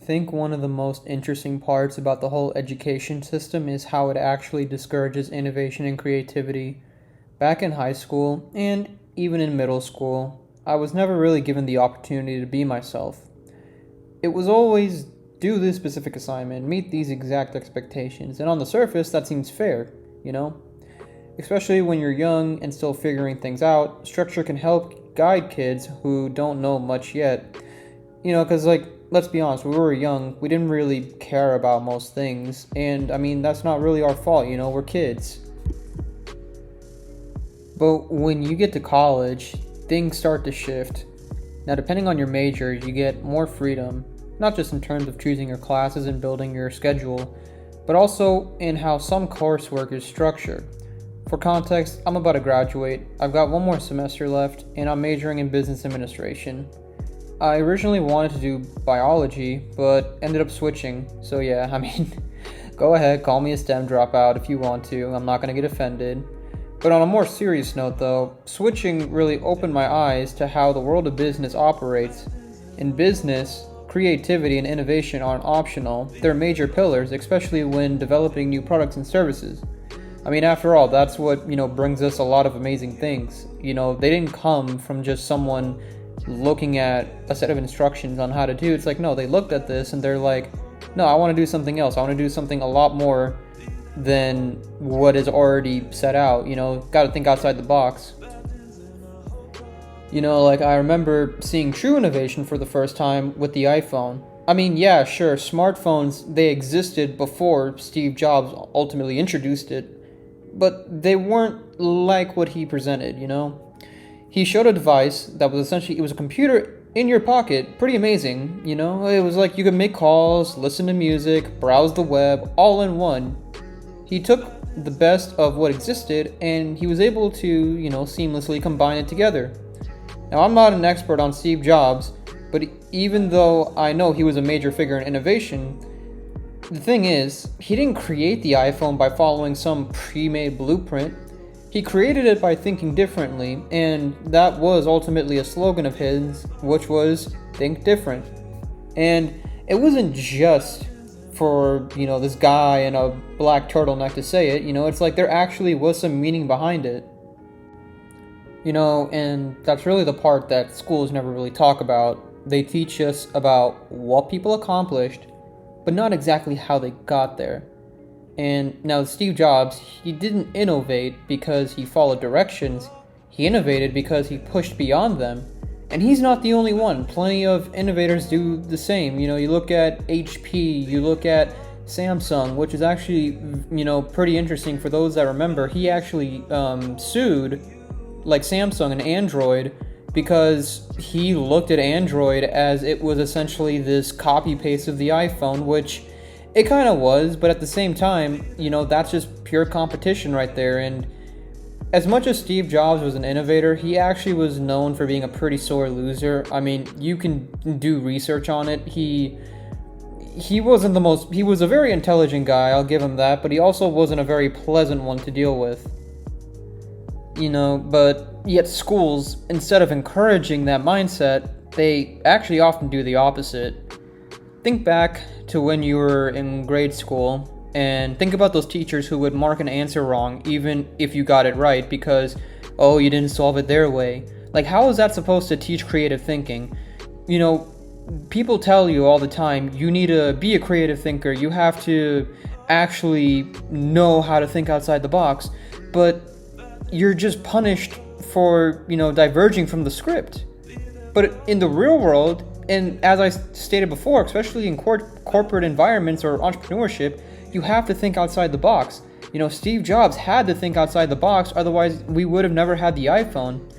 Think one of the most interesting parts about the whole education system is how it actually discourages innovation and creativity. Back in high school, and even in middle school, I was never really given the opportunity to be myself. It was always do this specific assignment, meet these exact expectations, and on the surface, that seems fair, you know? Especially when you're young and still figuring things out, structure can help guide kids who don't know much yet. Because, let's be honest, when we were young, we didn't really care about most things. And, that's not really our fault, we're kids. But when you get to college, things start to shift. Now, depending on your major, you get more freedom, not just in terms of choosing your classes and building your schedule, but also in how some coursework is structured. For context, I'm about to graduate, I've got one more semester left, and I'm majoring in business administration. I originally wanted to do biology, but ended up switching, so yeah, go ahead, call me a STEM dropout if you want to, I'm not going to get offended. But on a more serious note though, switching really opened my eyes to how the world of business operates. In business, creativity and innovation aren't optional, they're major pillars, especially when developing new products and services. After all, that's what, brings us a lot of amazing things. They didn't come from just someone looking at a set of instructions on how to do. It's like, no, they looked at this and they're like, no, I want to do something else. I want to do something a lot more than what is already set out. Got to think outside the box. I remember seeing true innovation for the first time with the iPhone. Yeah, sure, smartphones, they existed before Steve Jobs ultimately introduced it, but they weren't like what he presented, He showed a device that was essentially, it was a computer in your pocket, pretty amazing, It was like you could make calls, listen to music, browse the web, all in one. He took the best of what existed and he was able to, seamlessly combine it together. Now, I'm not an expert on Steve Jobs, but even though I know he was a major figure in innovation, the thing is, he didn't create the iPhone by following some pre-made blueprint. He created it by thinking differently, and that was ultimately a slogan of his, which was, think different. And it wasn't just for, this guy in a black turtleneck to say it, it's like there actually was some meaning behind it. And that's really the part that schools never really talk about. They teach us about what people accomplished, but not exactly how they got there. And now Steve Jobs, he didn't innovate because he followed directions, he innovated because he pushed beyond them. And he's not the only one. Plenty of innovators do the same. You look at HP, you look at Samsung, which is actually, pretty interesting for those that remember. He actually sued Samsung and Android because he looked at Android as it was essentially this copy-paste of the iPhone, which it kind of was, but at the same time, that's just pure competition right there. And as much as Steve Jobs was an innovator, he actually was known for being a pretty sore loser. You can do research on it. He was a very intelligent guy, I'll give him that, but he also wasn't a very pleasant one to deal with. But yet schools, instead of encouraging that mindset, they actually often do the opposite. Think back to when you were in grade school and think about those teachers who would mark an answer wrong even if you got it right because, oh, you didn't solve it their way. How is that supposed to teach creative thinking? People tell you all the time, you need to be a creative thinker, you have to actually know how to think outside the box, but you're just punished for, diverging from the script. But in the real world, and as I stated before, especially in corporate environments or entrepreneurship, you have to think outside the box. Steve Jobs had to think outside the box, otherwise we would have never had the iPhone.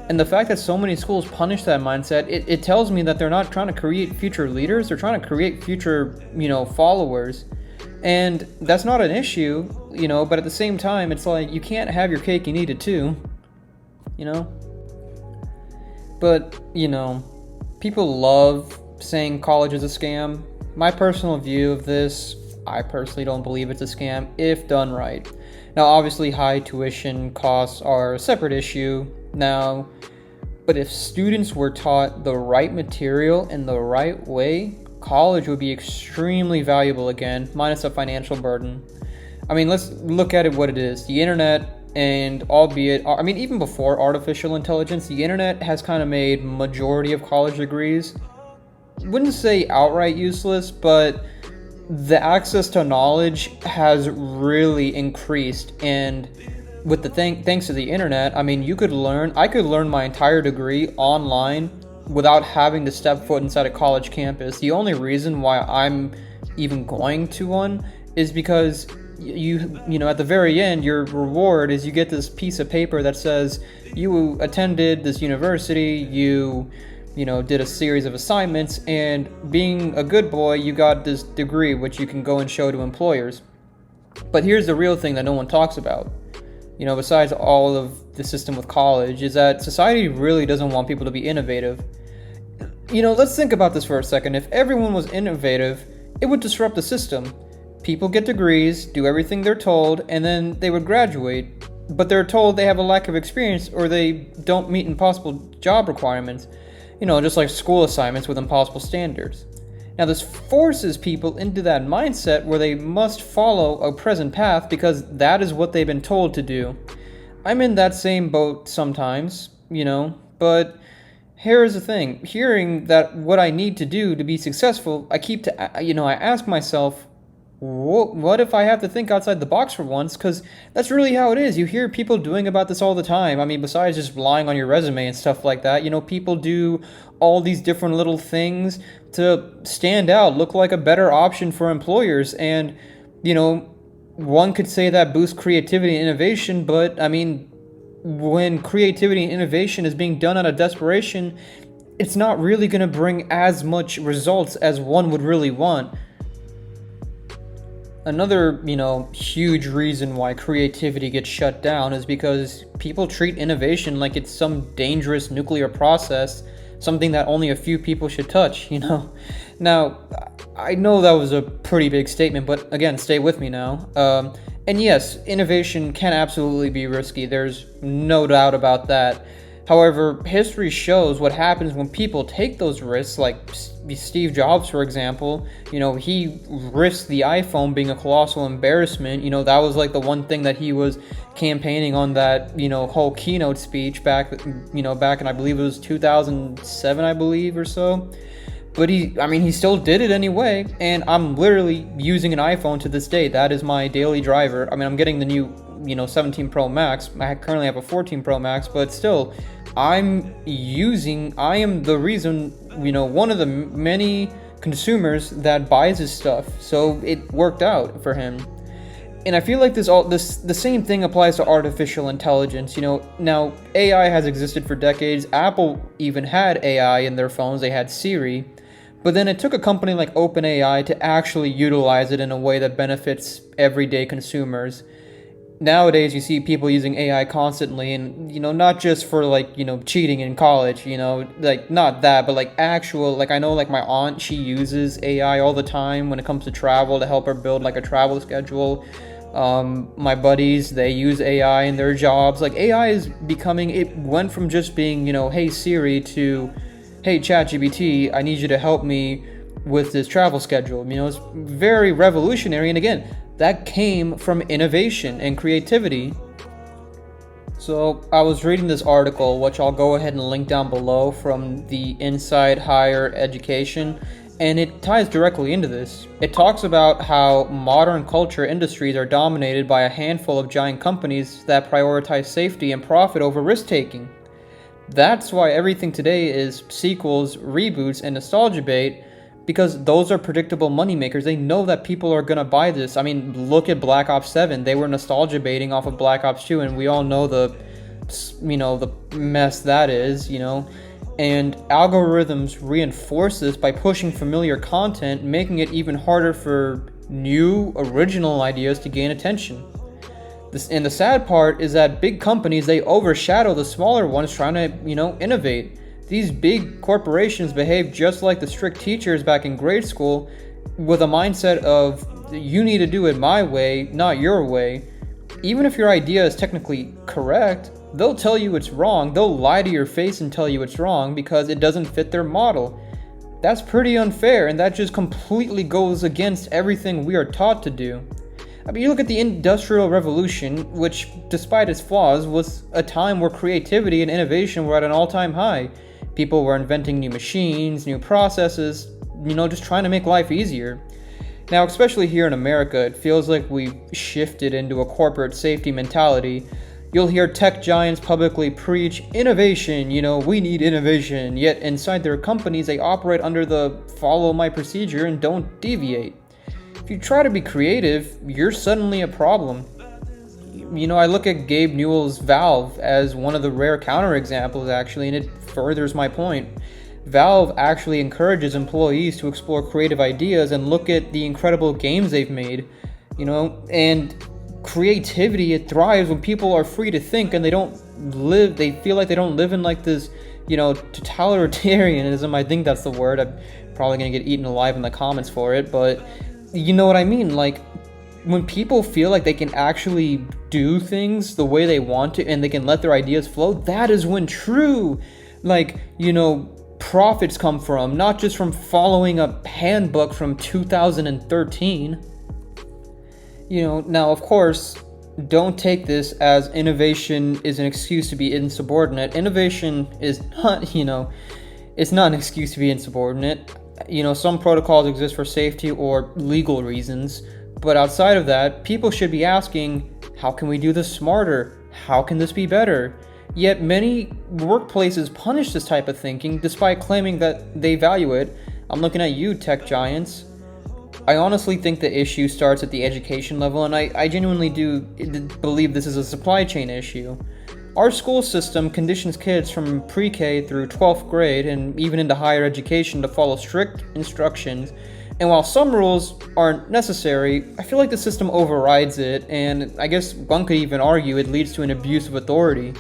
And the fact that so many schools punish that mindset, it tells me that they're not trying to create future leaders, they're trying to create future, followers. And that's not an issue, but at the same time, it's like you can't have your cake and eat it too, But, people love saying college is a scam. My personal view of this, I personally don't believe it's a scam if done right. Now, obviously, high tuition costs are a separate issue now, but if students were taught the right material in the right way, college would be extremely valuable again, minus a financial burden. I mean, let's look at it what it is. The internet, and albeit, I mean, even before artificial intelligence, the internet has kind of made majority of college degrees, wouldn't say outright useless, but the access to knowledge has really increased. And with the thanks to the internet, I mean, I could learn my entire degree online without having to step foot inside a college campus. The only reason why I'm even going to one is because you know, at the very end, your reward is you get this piece of paper that says you attended this university, you know, did a series of assignments, and being a good boy, you got this degree which you can go and show to employers. But here's the real thing that no one talks about, you know, besides all of the system with college, is that society really doesn't want people to be innovative. You know, let's think about this for a second. If everyone was innovative, it would disrupt the system. People get degrees, do everything they're told, and then they would graduate, but they're told they have a lack of experience or they don't meet impossible job requirements. You know, just like school assignments with impossible standards. Now, this forces people into that mindset where they must follow a present path because that is what they've been told to do. I'm in that same boat sometimes, you know, but here's the thing. Hearing that what I need to do to be successful, I ask myself, what if I have to think outside the box for once? Because that's really how it is. You hear people doing about this all the time. I mean, besides just relying on your resume and stuff like that, you know, people do all these different little things to stand out, look like a better option for employers. And, you know, one could say that boosts creativity and innovation, but I mean, when creativity and innovation is being done out of desperation, it's not really going to bring as much results as one would really want. Another, you know, huge reason why creativity gets shut down is because people treat innovation like it's some dangerous nuclear process, something that only a few people should touch, you know. Now, I know that was a pretty big statement, but again, stay with me now. And yes, innovation can absolutely be risky. There's no doubt about that. However, history shows what happens when people take those risks, like Steve Jobs, for example. You know, he risked the iPhone being a colossal embarrassment. You know, that was like the one thing that he was campaigning on that, you know, whole keynote speech back in, I believe it was 2007, I believe, or so. But he still did it anyway, and I'm literally using an iPhone to this day. That is my daily driver. I mean, I'm getting the new, 17 Pro Max. I currently have a 14 Pro Max, but still, I am the reason, one of the many consumers that buys his stuff. So it worked out for him. And I feel like the same thing applies to artificial intelligence. Now AI has existed for decades. Apple even had AI in their phones. They had Siri. But then it took a company like OpenAI to actually utilize it in a way that benefits everyday consumers. Nowadays, you see people using AI constantly, and, not just for, cheating in college, not that, but, actual, I know, my aunt, she uses AI all the time when it comes to travel to help her build, a travel schedule. My buddies, they use AI in their jobs. AI is it went from just being, hey Siri, to hey ChatGPT, I need you to help me with this travel schedule. It's very revolutionary, and again, that came from innovation and creativity. So I was reading this article, which I'll go ahead and link down below, from the Inside Higher Education, and it ties directly into this. It talks about how modern culture industries are dominated by a handful of giant companies that prioritize safety and profit over risk-taking. That's why everything today is sequels, reboots, and nostalgia bait, because those are predictable moneymakers. They know that people are going to buy this. I mean, look at Black Ops 7. They were nostalgia baiting off of Black Ops 2, and we all know the mess that is, And algorithms reinforce this by pushing familiar content, making it even harder for new, original ideas to gain attention. And the sad part is that big companies, they overshadow the smaller ones trying to, innovate. These big corporations behave just like the strict teachers back in grade school, with a mindset of, you need to do it my way, not your way. Even if your idea is technically correct, they'll tell you it's wrong. They'll lie to your face and tell you it's wrong because it doesn't fit their model. That's pretty unfair, and that just completely goes against everything we are taught to do. I mean, you look at the Industrial Revolution, which, despite its flaws, was a time where creativity and innovation were at an all-time high. People were inventing new machines, new processes, just trying to make life easier. Now, especially here in America, it feels like we've shifted into a corporate safety mentality. You'll hear tech giants publicly preach innovation, we need innovation, yet inside their companies they operate under the follow my procedure and don't deviate. If you try to be creative, you're suddenly a problem. I look at Gabe Newell's Valve as one of the rare counterexamples actually, and it furthers my point. Valve actually encourages employees to explore creative ideas and look at the incredible games they've made, and creativity, it thrives when people are free to think and they feel like they don't live in like this, totalitarianism. I think that's the word. I'm probably gonna get eaten alive in the comments for it, but you know what I mean? Like, when people feel like they can actually do things the way they want to and they can let their ideas flow, that is when true, profits come from, not just from following a handbook from 2013. Now, of course, don't take this as innovation is an excuse to be insubordinate. Innovation is not, it's not an excuse to be insubordinate. Some protocols exist for safety or legal reasons, but outside of that, people should be asking, how can we do this smarter? How can this be better? Yet many workplaces punish this type of thinking despite claiming that they value it. I'm looking at you, tech giants. I honestly think the issue starts at the education level, and I genuinely do believe this is a supply chain issue. Our school system conditions kids from pre-K through 12th grade and even into higher education to follow strict instructions, and while some rules aren't necessary, I feel like the system overrides it, and I guess one could even argue it leads to an abuse of authority.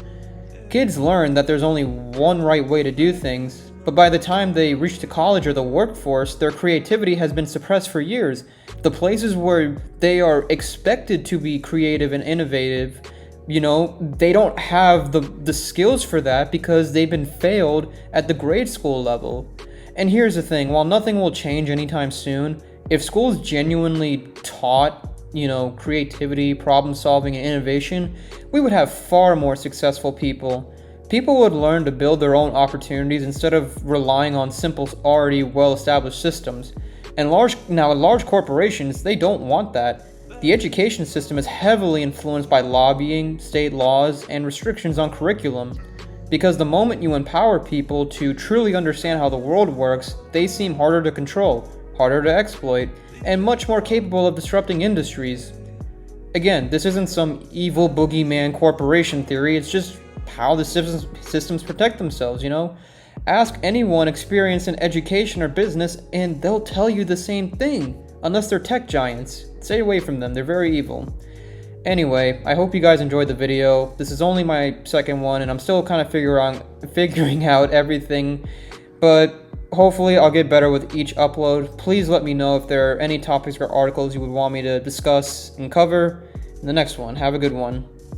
Kids learn that there's only one right way to do things, but by the time they reach the college or the workforce, their creativity has been suppressed for years. The places where they are expected to be creative and innovative, they don't have the skills for that because they've been failed at the grade school level. And here's the thing, while nothing will change anytime soon, if schools genuinely taught creativity, problem solving, and innovation, we would have far more successful people. People would learn to build their own opportunities instead of relying on simple, already well-established systems. And large corporations, they don't want that. The education system is heavily influenced by lobbying, state laws, and restrictions on curriculum. Because the moment you empower people to truly understand how the world works, they seem harder to control, harder to exploit, and much more capable of disrupting industries. Again, this isn't some evil boogeyman corporation theory, it's just how the systems protect themselves, Ask anyone experienced in education or business and they'll tell you the same thing, unless they're tech giants. Stay away from them, they're very evil. Anyway, I hope you guys enjoyed the video. This is only my second one and I'm still kind of figuring out everything, but hopefully I'll get better with each upload. Please let me know if there are any topics or articles you would want me to discuss and cover in the next one. Have a good one.